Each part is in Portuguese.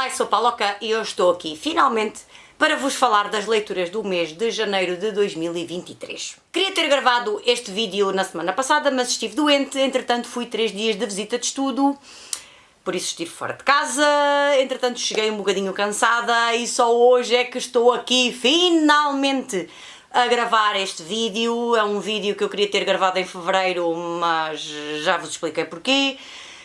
Olá, eu sou Paloca e eu estou aqui finalmente para vos falar das leituras do mês de janeiro de 2023. Queria ter gravado este vídeo na semana passada, mas estive doente, entretanto fui 3 dias de visita de estudo, por isso estive fora de casa, entretanto cheguei um bocadinho cansada e só hoje é que estou aqui finalmente a gravar este vídeo. É um vídeo que eu queria ter gravado em fevereiro, mas já vos expliquei porquê.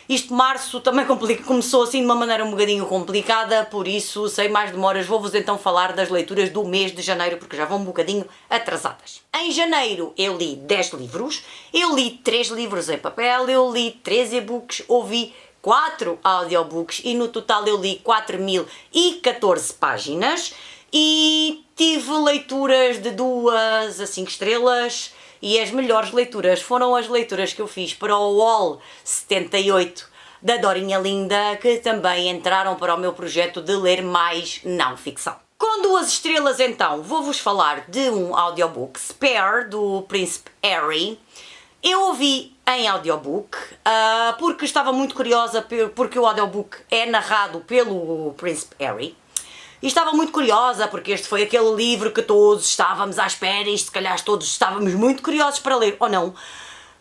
Isto de março também começou assim de uma maneira um bocadinho complicada, por isso, sem mais demoras, vou-vos então falar das leituras do mês de janeiro, porque já vão um bocadinho atrasadas. Em janeiro eu li 10 livros, eu li 3 livros em papel, eu li 3 e-books, ouvi 4 audiobooks e no total eu li 4014 páginas e tive leituras de 2 a 5 estrelas. E as melhores leituras foram as leituras que eu fiz para o Wall 78 da Dorinha Linda, que também entraram para o meu projeto de ler mais não ficção. Com 2 estrelas então, vou-vos falar de um audiobook, Spare, do Príncipe Harry. Eu ouvi em audiobook, porque estava muito curiosa, porque o audiobook é narrado pelo Príncipe Harry. E estava muito curiosa, porque este foi aquele livro que todos estávamos à espera e se calhar todos estávamos muito curiosos para ler, ou não.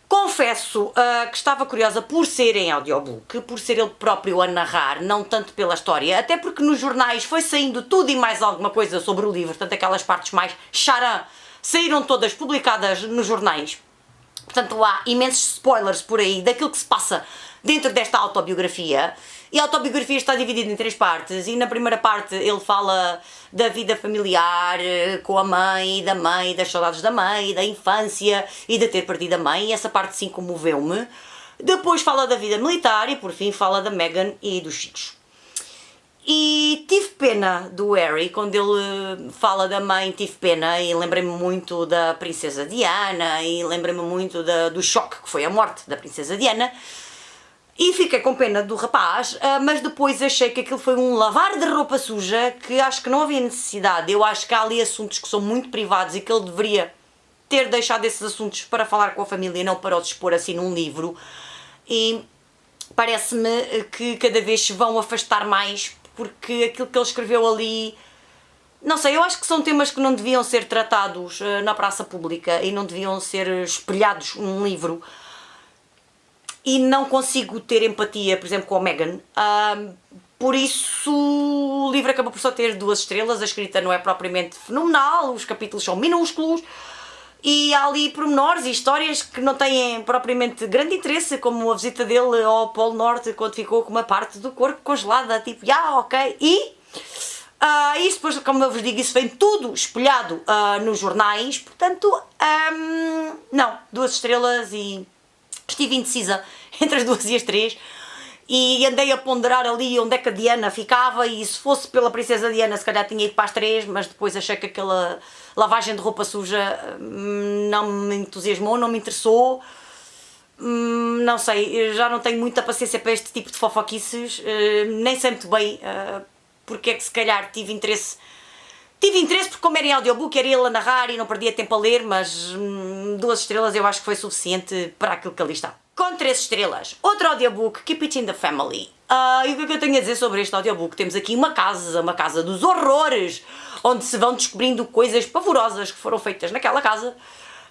Confesso que estava curiosa por ser em audiobook, por ser ele próprio a narrar, não tanto pela história, até porque nos jornais foi saindo tudo e mais alguma coisa sobre o livro, portanto aquelas partes mais charã saíram todas publicadas nos jornais. Portanto há imensos spoilers por aí daquilo que se passa dentro desta autobiografia. E a autobiografia está dividida em 3 partes e na primeira parte ele fala da vida familiar com a mãe, das saudades da mãe, da infância e de ter perdido a mãe, e essa parte sim comoveu-me. Depois fala da vida militar e por fim fala da Meghan e dos filhos. E tive pena do Harry, quando ele fala da mãe tive pena e lembrei-me muito da princesa Diana e lembrei-me muito do choque que foi a morte da princesa Diana. E fiquei com pena do rapaz, mas depois achei que aquilo foi um lavar de roupa suja que acho que não havia necessidade. Eu acho que há ali assuntos que são muito privados e que ele deveria ter deixado esses assuntos para falar com a família e não para os expor assim num livro. E parece-me que cada vez se vão afastar mais, porque aquilo que ele escreveu ali, não sei, eu acho que são temas que não deviam ser tratados na praça pública e não deviam ser espelhados num livro. E não consigo ter empatia, por exemplo, com a Meghan. Por isso o livro acabou por só ter 2 estrelas, a escrita não é propriamente fenomenal, os capítulos são minúsculos e há ali pormenores e histórias que não têm propriamente grande interesse, como a visita dele ao Polo Norte quando ficou com uma parte do corpo congelada, tipo, ok, e isso depois, como eu vos digo, isso vem tudo espelhado nos jornais, portanto, não, 2 estrelas e estive indecisa entre as 2 e as 3 e andei a ponderar ali onde é que a Diana ficava e se fosse pela princesa Diana se calhar tinha ido para as 3, mas depois achei que aquela lavagem de roupa suja não me entusiasmou, não me interessou. Não sei, eu já não tenho muita paciência para este tipo de fofoquices, nem sei muito bem porque é que se calhar tive interesse porque como era em audiobook era ele a narrar e não perdia tempo a ler, mas 2 estrelas eu acho que foi suficiente para aquilo que ali está. Com 3 estrelas, outro audiobook, Keep It in the Family. E o que é que eu tenho a dizer sobre este audiobook? Temos aqui uma casa dos horrores, onde se vão descobrindo coisas pavorosas que foram feitas naquela casa.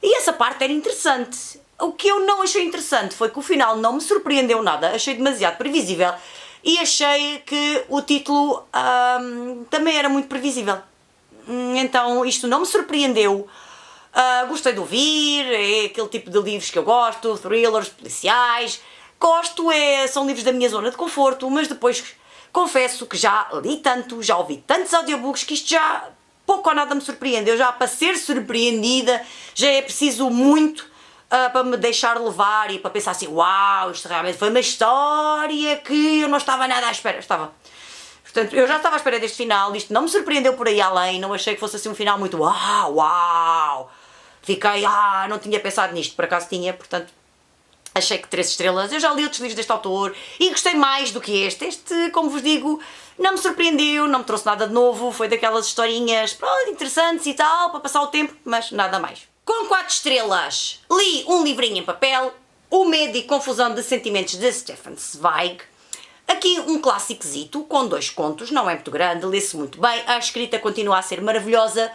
E essa parte era interessante. O que eu não achei interessante foi que o final não me surpreendeu nada, achei demasiado previsível e achei que o título também era muito previsível. Então isto não me surpreendeu, gostei de ouvir, é aquele tipo de livros que eu gosto, thrillers, policiais, são livros da minha zona de conforto, mas depois confesso que já li tanto, já ouvi tantos audiobooks que isto já pouco ou nada me surpreende. Eu já para ser surpreendida já é preciso muito para me deixar levar e para pensar assim, uau, isto realmente foi uma história que eu não estava nada à espera, Portanto, eu já estava à espera deste final, isto não me surpreendeu por aí além, não achei que fosse assim um final muito uau, fiquei, não tinha pensado nisto, por acaso tinha, portanto, achei que 3 estrelas, eu já li outros livros deste autor e gostei mais do que este, como vos digo, não me surpreendeu, não me trouxe nada de novo, foi daquelas historinhas, pronto, interessantes e tal, para passar o tempo, mas nada mais. Com 4 estrelas, li um livrinho em papel, O Medo e Confusão de Sentimentos de Stefan Zweig. Aqui um clássicozito com 2 contos, não é muito grande, lê-se muito bem, a escrita continua a ser maravilhosa,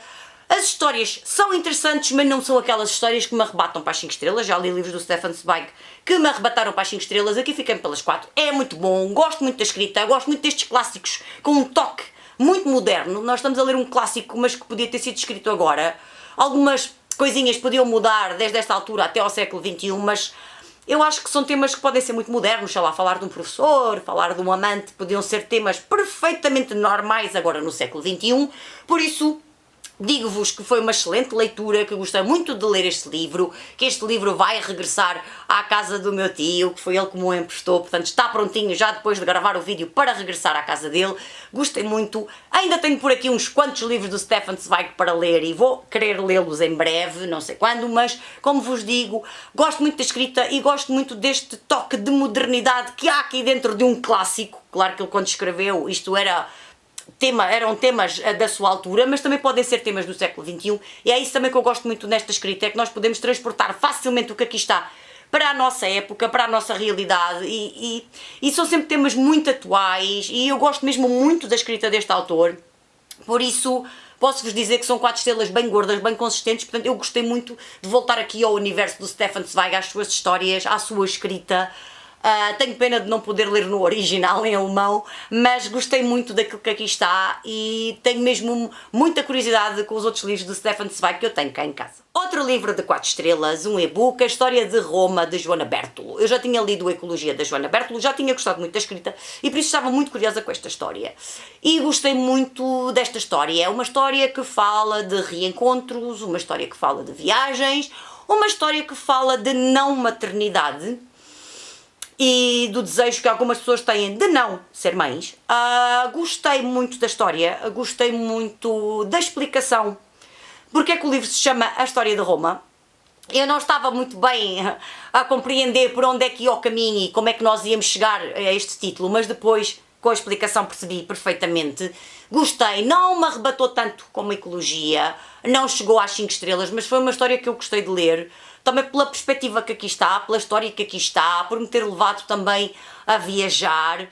as histórias são interessantes, mas não são aquelas histórias que me arrebatam para as 5 estrelas, já li livros do Stefan Zweig que me arrebataram para as 5 estrelas, aqui fiquei pelas 4, é muito bom, gosto muito da escrita, gosto muito destes clássicos com um toque muito moderno, nós estamos a ler um clássico mas que podia ter sido escrito agora, algumas coisinhas podiam mudar desde esta altura até ao século XXI, mas eu acho que são temas que podem ser muito modernos, sei lá, falar de um professor, falar de um amante, podiam ser temas perfeitamente normais agora no século XXI, por isso digo-vos que foi uma excelente leitura, que gostei muito de ler este livro, que este livro vai regressar à casa do meu tio, que foi ele que me o emprestou, portanto está prontinho já depois de gravar o vídeo para regressar à casa dele, gostei muito, ainda tenho por aqui uns quantos livros do Stefan Zweig para ler e vou querer lê-los em breve, não sei quando, mas como vos digo, gosto muito da escrita e gosto muito deste toque de modernidade que há aqui dentro de um clássico, claro que ele quando escreveu isto eram temas da sua altura, mas também podem ser temas do século XXI e é isso também que eu gosto muito nesta escrita, é que nós podemos transportar facilmente o que aqui está para a nossa época, para a nossa realidade e são sempre temas muito atuais e eu gosto mesmo muito da escrita deste autor, por isso posso-vos dizer que são 4 estrelas bem gordas, bem consistentes, portanto eu gostei muito de voltar aqui ao universo do Stefan Zweig, às suas histórias, à sua escrita. Tenho pena de não poder ler no original em alemão, mas gostei muito daquilo que aqui está e tenho mesmo muita curiosidade com os outros livros do Stefan Zweig que eu tenho cá em casa. Outro livro de 4 estrelas, um e-book, a história de Roma de Joana Bertolo. Eu já tinha lido a Ecologia da Joana Bertolo, já tinha gostado muito da escrita e por isso estava muito curiosa com esta história. E gostei muito desta história, é uma história que fala de reencontros, uma história que fala de viagens, uma história que fala de não maternidade, e do desejo que algumas pessoas têm de não ser mães. Gostei muito da história, gostei muito da explicação porque é que o livro se chama A História de Roma. Eu não estava muito bem a compreender por onde é que ia o caminho e como é que nós íamos chegar a este título, mas depois com a explicação percebi perfeitamente. Gostei, não me arrebatou tanto como a Ecologia, não chegou às 5 estrelas, mas foi uma história que eu gostei de ler, também pela perspectiva que aqui está, pela história que aqui está, por me ter levado também a viajar.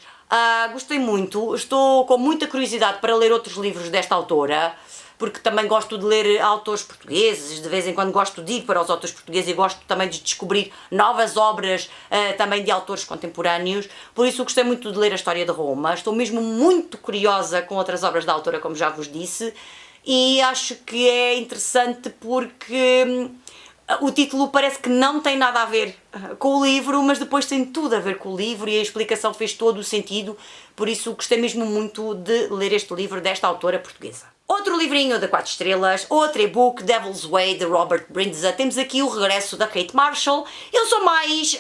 Gostei muito, estou com muita curiosidade para ler outros livros desta autora, porque também gosto de ler autores portugueses, de vez em quando gosto de ir para os autores portugueses e gosto também de descobrir novas obras também de autores contemporâneos, por isso gostei muito de ler a História de Roma, estou mesmo muito curiosa com outras obras da autora, como já vos disse, e acho que é interessante porque o título parece que não tem nada a ver com o livro, mas depois tem tudo a ver com o livro e a explicação fez todo o sentido, por isso gostei mesmo muito de ler este livro desta autora portuguesa. Outro livrinho de 4 estrelas, outro e-book, Devil's Way, de Robert Brindza. Temos aqui o regresso da Kate Marshall. Eu sou mais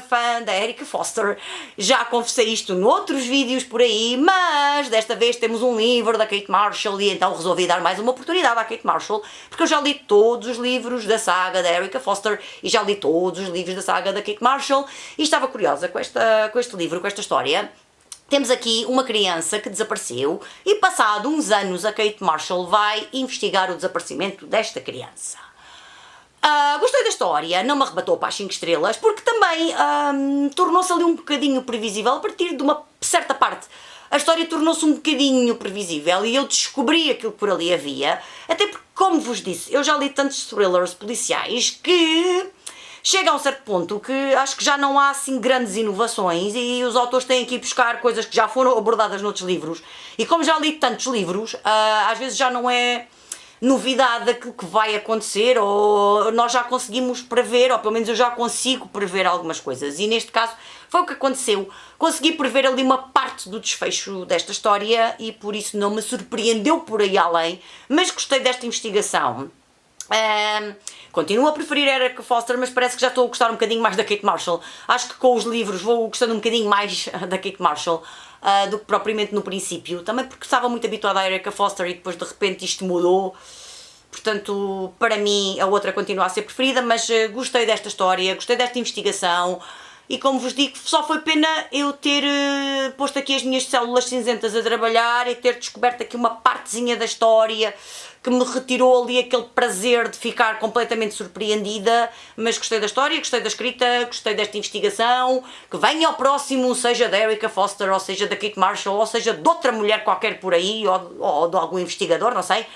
fã da Erica Foster, já confessei isto noutros vídeos por aí, mas desta vez temos um livro da Kate Marshall e então resolvi dar mais uma oportunidade à Kate Marshall, porque eu já li todos os livros da saga da Erica Foster e já li todos os livros da saga da Kate Marshall e estava curiosa com este livro, com esta história. Temos aqui uma criança que desapareceu e passado uns anos a Kate Marshall vai investigar o desaparecimento desta criança. Gostei da história, não me arrebatou para as 5 estrelas, porque também tornou-se ali um bocadinho previsível a partir de uma certa parte. A história tornou-se um bocadinho previsível e eu descobri aquilo que por ali havia, até porque, como vos disse, eu já li tantos thrillers policiais que chega a um certo ponto que acho que já não há assim grandes inovações e os autores têm que ir buscar coisas que já foram abordadas noutros livros e como já li tantos livros, às vezes já não é novidade aquilo que vai acontecer ou nós já conseguimos prever, ou pelo menos eu já consigo prever algumas coisas e neste caso foi o que aconteceu, consegui prever ali uma parte do desfecho desta história e por isso não me surpreendeu por aí além, mas gostei desta investigação. Continuo a preferir Erica Foster, mas parece que já estou a gostar um bocadinho mais da Kate Marshall. Acho que com os livros vou gostando um bocadinho mais da Kate Marshall do que propriamente no princípio. Também porque estava muito habituada a Erica Foster e depois de repente isto mudou. Portanto, para mim a outra continua a ser preferida, mas gostei desta história, gostei desta investigação e como vos digo, só foi pena eu ter posto aqui as minhas células cinzentas a trabalhar e ter descoberto aqui uma partezinha da história que me retirou ali aquele prazer de ficar completamente surpreendida, mas gostei da história, gostei da escrita, gostei desta investigação, que venha ao próximo, seja da Erica Foster, ou seja da Kate Marshall, ou seja de outra mulher qualquer por aí, ou de algum investigador, não sei.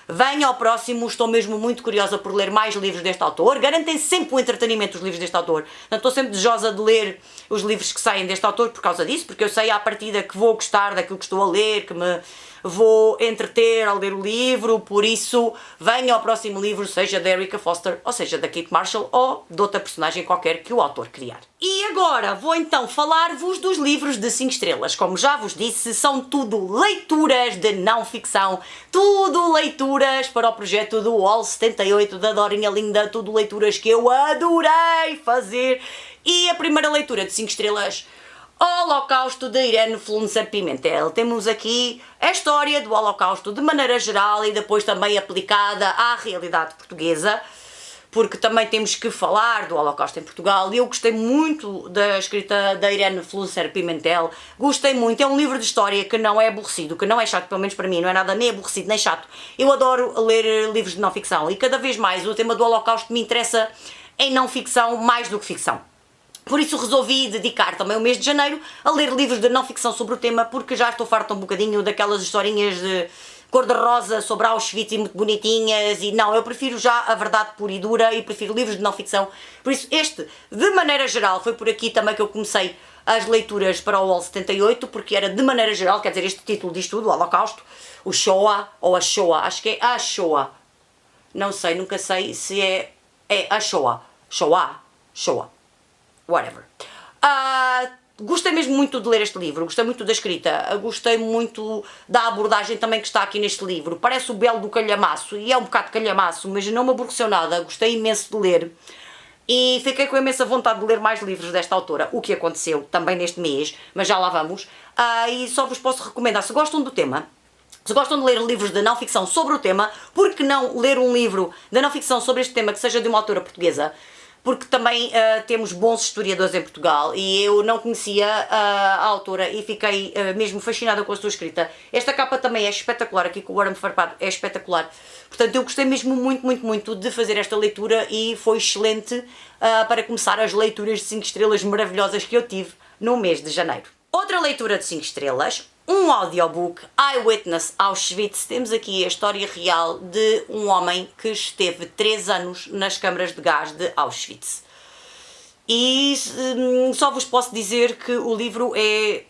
Venha ao próximo, estou mesmo muito curiosa por ler mais livros deste autor. Garantem sempre o entretenimento dos livros deste autor. Não estou sempre desejosa de ler os livros que saem deste autor por causa disso, porque eu sei à partida que vou gostar daquilo que estou a ler, que me vou entreter ao ler o livro, por isso venha ao próximo livro, seja da Erica Foster, ou seja da Kate Marshall, ou de outra personagem qualquer que o autor criar. E agora vou então falar-vos dos livros de 5 estrelas. Como já vos disse, são tudo leituras de não ficção, tudo leituras para o projeto do Wall 78 da Dorinha Linda, tudo leituras que eu adorei fazer. E a primeira leitura de 5 estrelas, Holocausto de Irene Flunser Pimentel. Temos aqui a história do Holocausto de maneira geral e depois também aplicada à realidade portuguesa, porque também temos que falar do Holocausto em Portugal. Eu gostei muito da escrita da Irene Flunser Pimentel, gostei muito. É um livro de história que não é aborrecido, que não é chato, pelo menos para mim, não é nada nem aborrecido nem chato. Eu adoro ler livros de não ficção e cada vez mais o tema do Holocausto me interessa em não ficção mais do que ficção. Por isso resolvi dedicar também o mês de janeiro a ler livros de não ficção sobre o tema, porque já estou farta um bocadinho daquelas historinhas de cor-de-rosa sobre Auschwitz e muito bonitinhas, e não, eu prefiro já a verdade pura e dura e prefiro livros de não ficção. Por isso este, de maneira geral, foi por aqui também que eu comecei as leituras para o Wall 78, porque era de maneira geral, quer dizer, este título diz tudo, o Holocausto, o Shoah, ou a Shoah, acho que é a Shoah, não sei, nunca sei se é a Shoah, Shoah. Whatever. Gostei mesmo muito de ler este livro, gostei muito da escrita, gostei muito da abordagem também que está aqui neste livro. Parece o belo do calhamaço, e é um bocado calhamaço, mas não me aborreceu nada, gostei imenso de ler. E fiquei com imensa vontade de ler mais livros desta autora, o que aconteceu também neste mês, mas já lá vamos. E só vos posso recomendar, se gostam do tema, se gostam de ler livros de não ficção sobre o tema, por que não ler um livro de não ficção sobre este tema que seja de uma autora portuguesa? Porque também temos bons historiadores em Portugal e eu não conhecia a autora e fiquei mesmo fascinada com a sua escrita. Esta capa também é espetacular, aqui com o arame farpado é espetacular. Portanto, eu gostei mesmo muito de fazer esta leitura e foi excelente para começar as leituras de 5 estrelas maravilhosas que eu tive no mês de janeiro. Outra leitura de 5 estrelas, um audiobook, Eyewitness Auschwitz. Temos aqui a história real de um homem que esteve 3 anos nas câmaras de gás de Auschwitz. E só vos posso dizer que o livro é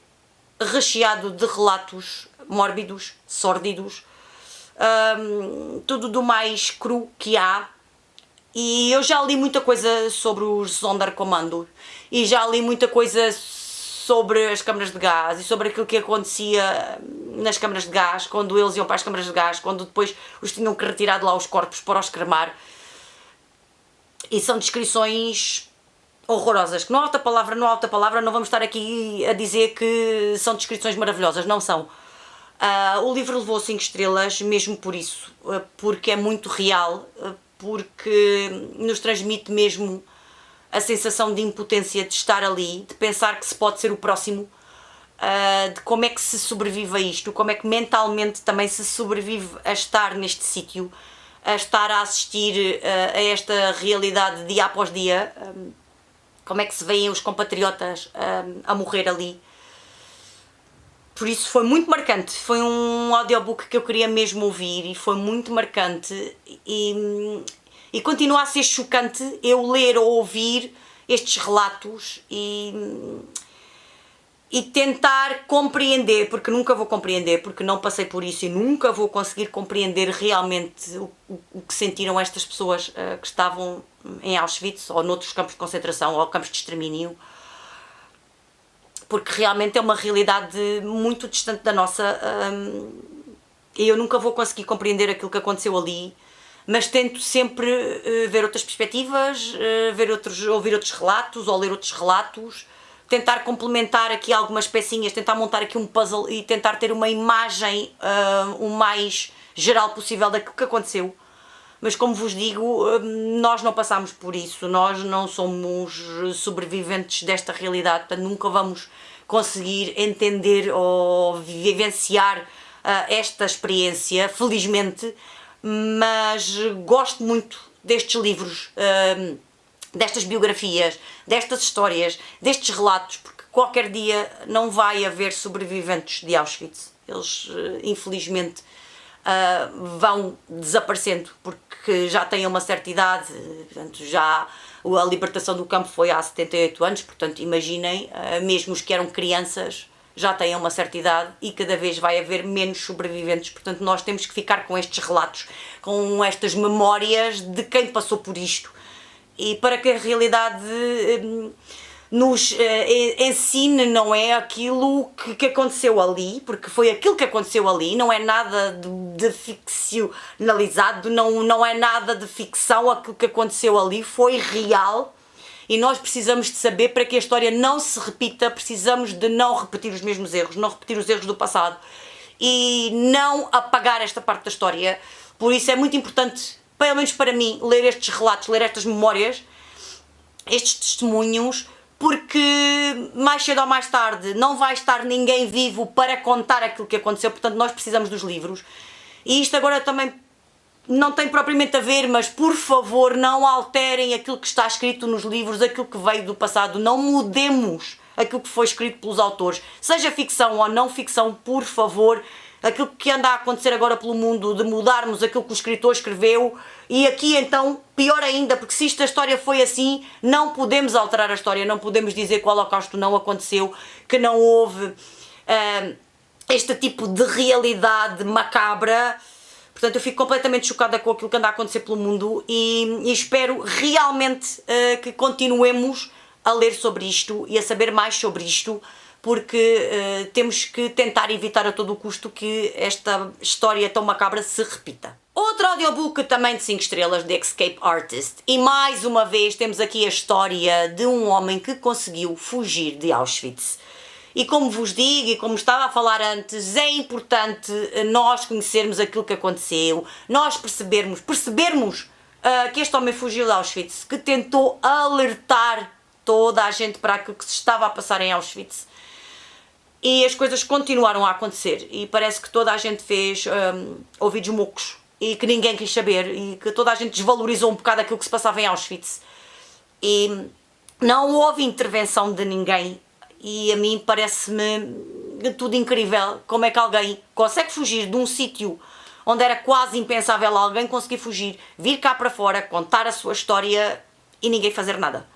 recheado de relatos mórbidos, sórdidos, tudo do mais cru que há. E eu já li muita coisa sobre os Sonderkommando e já li muita coisa sobre as câmaras de gás e sobre aquilo que acontecia nas câmaras de gás, quando eles iam para as câmaras de gás, quando depois os tinham que retirar de lá os corpos para os cremar. E são descrições horrorosas, que não há outra palavra, não vamos estar aqui a dizer que são descrições maravilhosas, não são. O livro levou 5 estrelas mesmo por isso, porque é muito real, porque nos transmite mesmo a sensação de impotência de estar ali, de pensar que se pode ser o próximo, de como é que se sobrevive a isto, como é que mentalmente também se sobrevive a estar neste sítio, a estar a assistir a esta realidade dia após dia, como é que se veem os compatriotas a morrer ali. Por isso foi muito marcante, foi um audiobook que eu queria mesmo ouvir e foi muito marcante e continua a ser chocante eu ler ou ouvir estes relatos e tentar compreender, porque nunca vou compreender, porque não passei por isso e nunca vou conseguir compreender realmente o que sentiram estas pessoas que estavam em Auschwitz ou noutros campos de concentração ou campos de extermínio, porque realmente é uma realidade muito distante da nossa e eu nunca vou conseguir compreender aquilo que aconteceu ali, mas tento sempre ver outras perspectivas, ouvir outros relatos ou ler outros relatos, tentar complementar aqui algumas pecinhas, tentar montar aqui um puzzle e tentar ter uma imagem o mais geral possível daquilo que aconteceu, mas como vos digo, nós não passamos por isso, nós não somos sobreviventes desta realidade, portanto nunca vamos conseguir entender ou vivenciar esta experiência, felizmente, mas gosto muito destes livros, destas biografias, destas histórias, destes relatos, porque qualquer dia não vai haver sobreviventes de Auschwitz. Eles, infelizmente, vão desaparecendo porque já têm uma certa idade, portanto, já a libertação do campo foi há 78 anos, portanto, imaginem, mesmo os que eram crianças já têm uma certa idade e cada vez vai haver menos sobreviventes, portanto, nós temos que ficar com estes relatos, com estas memórias de quem passou por isto, e para que a realidade nos ensine, não é, aquilo que aconteceu ali, porque foi aquilo que aconteceu ali, não é nada de ficcionalizado, não é nada de ficção, aquilo que aconteceu ali foi real e nós precisamos de saber para que a história não se repita, precisamos de não repetir os mesmos erros, não repetir os erros do passado e não apagar esta parte da história. Por isso é muito importante, pelo menos para mim, ler estes relatos, ler estas memórias, estes testemunhos, porque mais cedo ou mais tarde não vai estar ninguém vivo para contar aquilo que aconteceu, portanto nós precisamos dos livros. E isto agora também não tem propriamente a ver, mas por favor não alterem aquilo que está escrito nos livros, aquilo que veio do passado, não mudemos aquilo que foi escrito pelos autores, seja ficção ou não ficção, por favor. Aquilo que anda a acontecer agora pelo mundo, de mudarmos aquilo que o escritor escreveu, e aqui então, pior ainda, porque se esta história foi assim, não podemos alterar a história, não podemos dizer que o Holocausto não aconteceu, que não houve este tipo de realidade macabra. Portanto, eu fico completamente chocada com aquilo que anda a acontecer pelo mundo e espero realmente que continuemos a ler sobre isto e a saber mais sobre isto, porque temos que tentar evitar a todo o custo que esta história tão macabra se repita. Outro audiobook também de 5 estrelas, The Escape Artist, e mais uma vez temos aqui a história de um homem que conseguiu fugir de Auschwitz. E como vos digo, e como estava a falar antes, é importante nós conhecermos aquilo que aconteceu, nós percebermos que este homem fugiu de Auschwitz, que tentou alertar toda a gente para aquilo que se estava a passar em Auschwitz. E as coisas continuaram a acontecer e parece que toda a gente fez ouvidos mocos e que ninguém quis saber e que toda a gente desvalorizou um bocado aquilo que se passava em Auschwitz. E não houve intervenção de ninguém e a mim parece-me tudo incrível como é que alguém consegue fugir de um sítio onde era quase impensável alguém conseguir fugir, vir cá para fora, contar a sua história e ninguém fazer nada.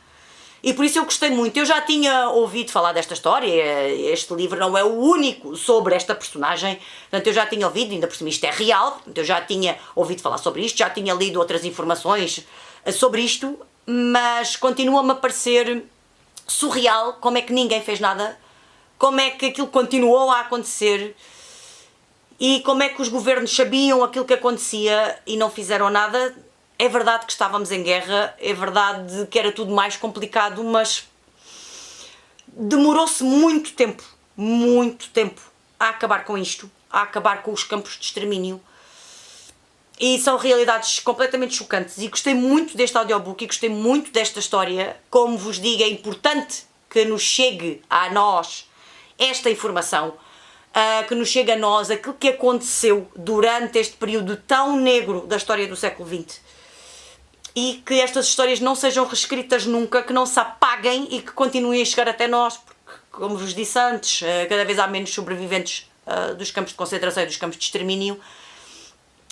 E por isso eu gostei muito. Eu já tinha ouvido falar desta história, este livro não é o único sobre esta personagem, portanto eu já tinha ouvido, ainda por cima isto é real, portanto eu já tinha ouvido falar sobre isto, já tinha lido outras informações sobre isto, mas continua-me a parecer surreal como é que ninguém fez nada, como é que aquilo continuou a acontecer e como é que os governos sabiam aquilo que acontecia e não fizeram nada. É verdade que estávamos em guerra, é verdade que era tudo mais complicado, mas demorou-se muito tempo a acabar com isto, a acabar com os campos de extermínio. E são realidades completamente chocantes e gostei muito deste audiobook e gostei muito desta história. Como vos digo, é importante que nos chegue a nós esta informação, que nos chegue a nós aquilo que aconteceu durante este período tão negro da história do século XX. E que estas histórias não sejam reescritas nunca, que não se apaguem e que continuem a chegar até nós, porque, como vos disse antes, cada vez há menos sobreviventes dos campos de concentração e dos campos de extermínio.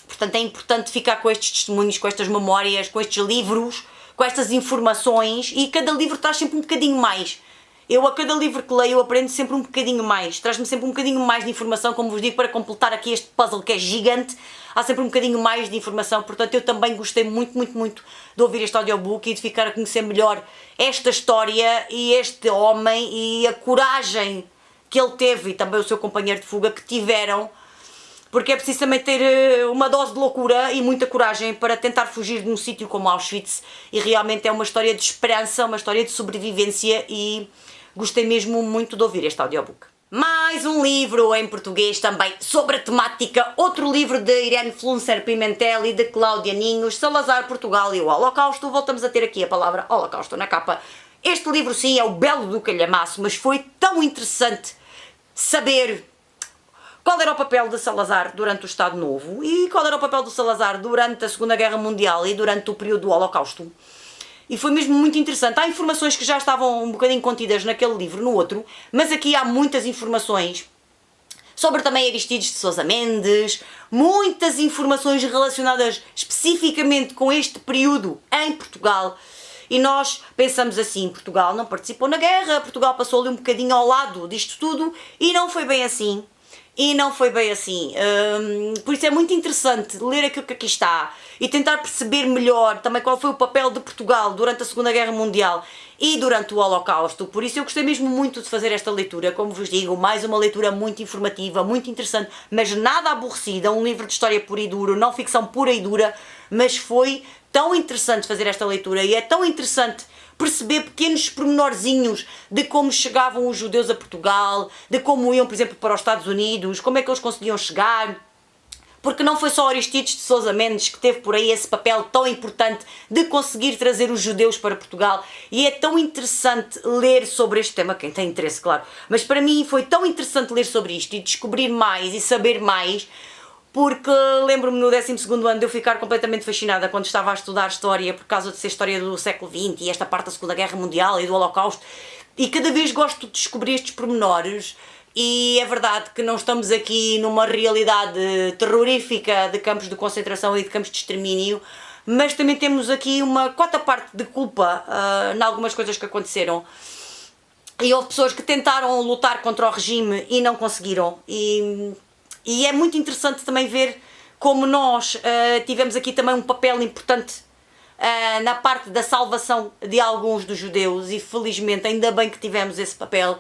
Portanto, é importante ficar com estes testemunhos, com estas memórias, com estes livros, com estas informações, e cada livro traz sempre um bocadinho mais. Eu, a cada livro que leio, aprendo sempre um bocadinho mais, traz-me sempre um bocadinho mais de informação, como vos digo, para completar aqui este puzzle que é gigante, há sempre um bocadinho mais de informação, portanto eu também gostei muito de ouvir este audiobook e de ficar a conhecer melhor esta história e este homem e a coragem que ele teve e também o seu companheiro de fuga que tiveram, porque é preciso também ter uma dose de loucura e muita coragem para tentar fugir de um sítio como Auschwitz, e realmente é uma história de esperança, uma história de sobrevivência, e gostei mesmo muito de ouvir este audiobook. Mais um livro em português também sobre a temática, outro livro de Irene Flunser Pimentel e de Cláudia Ninhos, Salazar, Portugal e o Holocausto. Voltamos a ter aqui a palavra Holocausto na capa. Este livro sim é o belo do calhamaço, mas foi tão interessante saber qual era o papel de Salazar durante o Estado Novo e qual era o papel do Salazar durante a Segunda Guerra Mundial e durante o período do Holocausto. E foi mesmo muito interessante. Há informações que já estavam um bocadinho contidas naquele livro, no outro, mas aqui há muitas informações sobre também Aristides de Sousa Mendes, muitas informações relacionadas especificamente com este período em Portugal. E nós pensamos assim, Portugal não participou na guerra, Portugal passou ali um bocadinho ao lado disto tudo e não foi bem assim. Por isso é muito interessante ler aquilo que aqui está e tentar perceber melhor também qual foi o papel de Portugal durante a Segunda Guerra Mundial e durante o Holocausto. Por isso eu gostei mesmo muito de fazer esta leitura, como vos digo, mais uma leitura muito informativa, muito interessante, mas nada aborrecida, um livro de história pura e dura, não ficção pura e dura, mas foi tão interessante fazer esta leitura e é tão interessante perceber pequenos pormenorzinhos de como chegavam os judeus a Portugal, de como iam, por exemplo, para os Estados Unidos, como é que eles conseguiam chegar, porque não foi só Aristides de Sousa Mendes que teve por aí esse papel tão importante de conseguir trazer os judeus para Portugal, e é tão interessante ler sobre este tema, quem tem interesse, claro, mas para mim foi tão interessante ler sobre isto e descobrir mais e saber mais, porque lembro-me no 12º ano de eu ficar completamente fascinada quando estava a estudar História, por causa de ser História do século XX e esta parte da Segunda Guerra Mundial e do Holocausto, e cada vez gosto de descobrir estes pormenores, e é verdade que não estamos aqui numa realidade terrorífica de campos de concentração e de campos de extermínio, mas também temos aqui uma quota parte de culpa em algumas coisas que aconteceram. E houve pessoas que tentaram lutar contra o regime e não conseguiram, e é muito interessante também ver como nós tivemos aqui também um papel importante na parte da salvação de alguns dos judeus, e felizmente ainda bem que tivemos esse papel.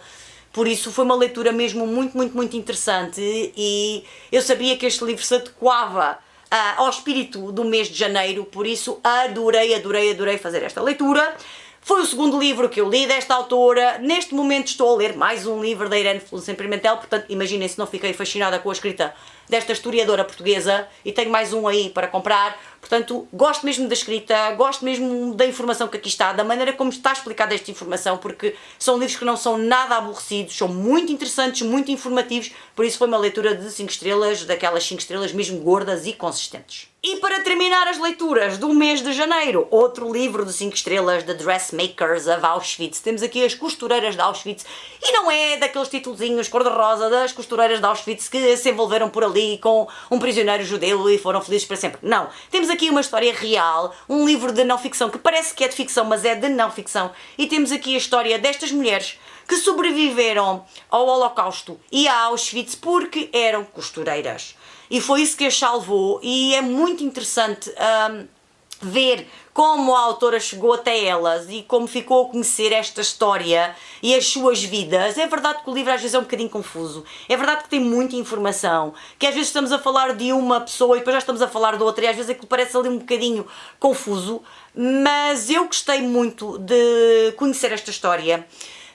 Por isso foi uma leitura mesmo muito interessante, e eu sabia que este livro se adequava ao espírito do mês de janeiro, por isso adorei fazer esta leitura. Foi o segundo livro que eu li desta autora. Neste momento estou a ler mais um livro da Irene Flunsen Pimentel, portanto imaginem se não fiquei fascinada com a escrita desta historiadora portuguesa, e tenho mais um aí para comprar. Portanto, gosto mesmo da escrita, gosto mesmo da informação que aqui está, da maneira como está explicada esta informação, porque são livros que não são nada aborrecidos, são muito interessantes, muito informativos, por isso foi uma leitura de 5 estrelas, daquelas 5 estrelas mesmo gordas e consistentes. E para terminar as leituras do mês de janeiro, outro livro de 5 estrelas, The Dressmakers of Auschwitz. Temos aqui as costureiras de Auschwitz, e não é daqueles titulozinhos cor-de-rosa das costureiras de Auschwitz que se envolveram por ali com um prisioneiro judeu e foram felizes para sempre. Não, temos aqui uma história real, um livro de não ficção que parece que é de ficção, mas é de não ficção, e temos aqui a história destas mulheres que sobreviveram ao Holocausto e a Auschwitz porque eram costureiras. E foi isso que as salvou, e é muito interessante ver como a autora chegou até elas e como ficou a conhecer esta história e as suas vidas. É verdade que o livro às vezes é um bocadinho confuso, é verdade que tem muita informação, que às vezes estamos a falar de uma pessoa e depois já estamos a falar de outra, e às vezes aquilo parece ali um bocadinho confuso, mas eu gostei muito de conhecer esta história,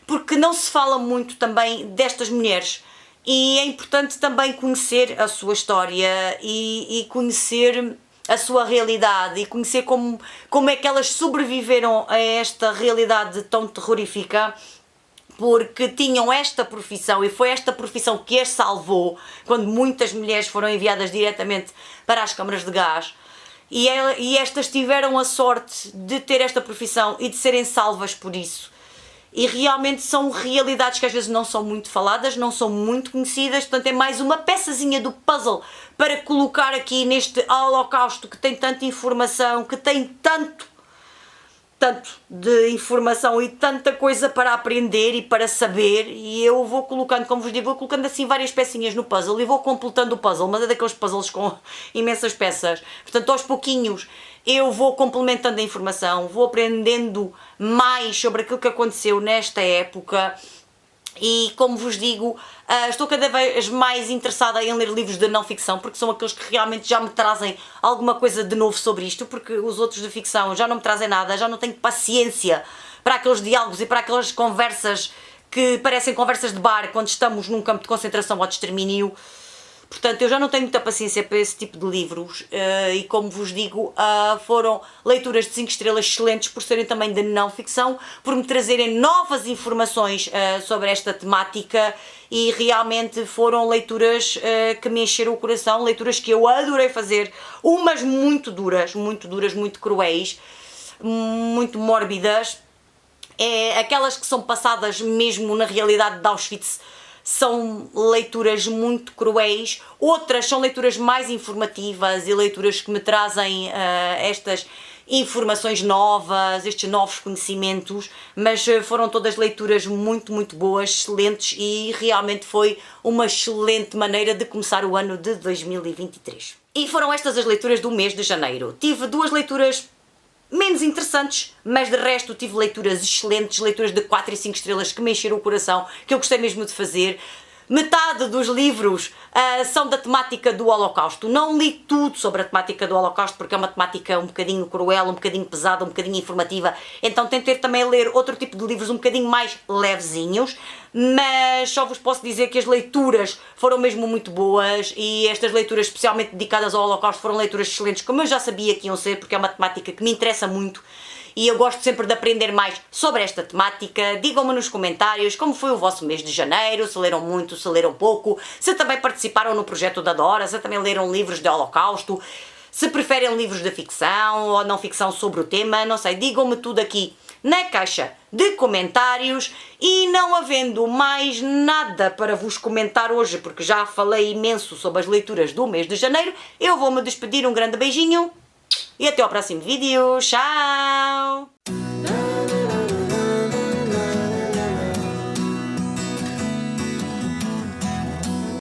porque não se fala muito também destas mulheres. E é importante também conhecer a sua história e conhecer a sua realidade e conhecer como é que elas sobreviveram a esta realidade tão terrorífica, porque tinham esta profissão, e foi esta profissão que as salvou quando muitas mulheres foram enviadas diretamente para as câmaras de gás. E estas tiveram a sorte de ter esta profissão e de serem salvas por isso. E realmente são realidades que às vezes não são muito faladas, não são muito conhecidas, portanto é mais uma peçazinha do puzzle para colocar aqui neste Holocausto, que tem tanta informação, que tem tanto de informação e tanta coisa para aprender e para saber, e eu vou colocando, como vos digo, vou colocando assim várias pecinhas no puzzle e vou completando o puzzle, mas é daqueles puzzles com imensas peças, portanto aos pouquinhos eu vou complementando a informação, vou aprendendo mais sobre aquilo que aconteceu nesta época. E como vos digo, estou cada vez mais interessada em ler livros de não ficção, porque são aqueles que realmente já me trazem alguma coisa de novo sobre isto, porque os outros de ficção já não me trazem nada, já não tenho paciência para aqueles diálogos e para aquelas conversas que parecem conversas de bar quando estamos num campo de concentração ou de extermínio. Portanto, eu já não tenho muita paciência para esse tipo de livros e, como vos digo, foram leituras de 5 estrelas excelentes por serem também de não-ficção, por me trazerem novas informações sobre esta temática e realmente foram leituras que me encheram o coração, leituras que eu adorei fazer, umas muito duras, muito cruéis, muito mórbidas, aquelas que são passadas mesmo na realidade de Auschwitz. São leituras muito cruéis, outras são leituras mais informativas e leituras que me trazem estas informações novas, estes novos conhecimentos, mas foram todas leituras muito boas, excelentes e realmente foi uma excelente maneira de começar o ano de 2023. E foram estas as leituras do mês de janeiro. Tive 2 leituras menos interessantes, mas de resto tive leituras excelentes, leituras de 4 e 5 estrelas que me encheram o coração, que eu gostei mesmo de fazer. Metade dos livros são da temática do Holocausto. Não li tudo sobre a temática do Holocausto porque é uma temática um bocadinho cruel, um bocadinho pesada, um bocadinho informativa, então tentei também ler outro tipo de livros um bocadinho mais levezinhos, mas só vos posso dizer que as leituras foram mesmo muito boas e estas leituras especialmente dedicadas ao Holocausto foram leituras excelentes, como eu já sabia que iam ser, porque é uma temática que me interessa muito. E eu gosto sempre de aprender mais sobre esta temática. Digam-me nos comentários como foi o vosso mês de janeiro, se leram muito, se leram pouco, se também participaram no projeto da Dora, se também leram livros de Holocausto, se preferem livros de ficção ou não ficção sobre o tema, não sei, digam-me tudo aqui na caixa de comentários. E não havendo mais nada para vos comentar hoje, porque já falei imenso sobre as leituras do mês de janeiro, eu vou-me despedir, um grande beijinho e até ao próximo vídeo, tchau!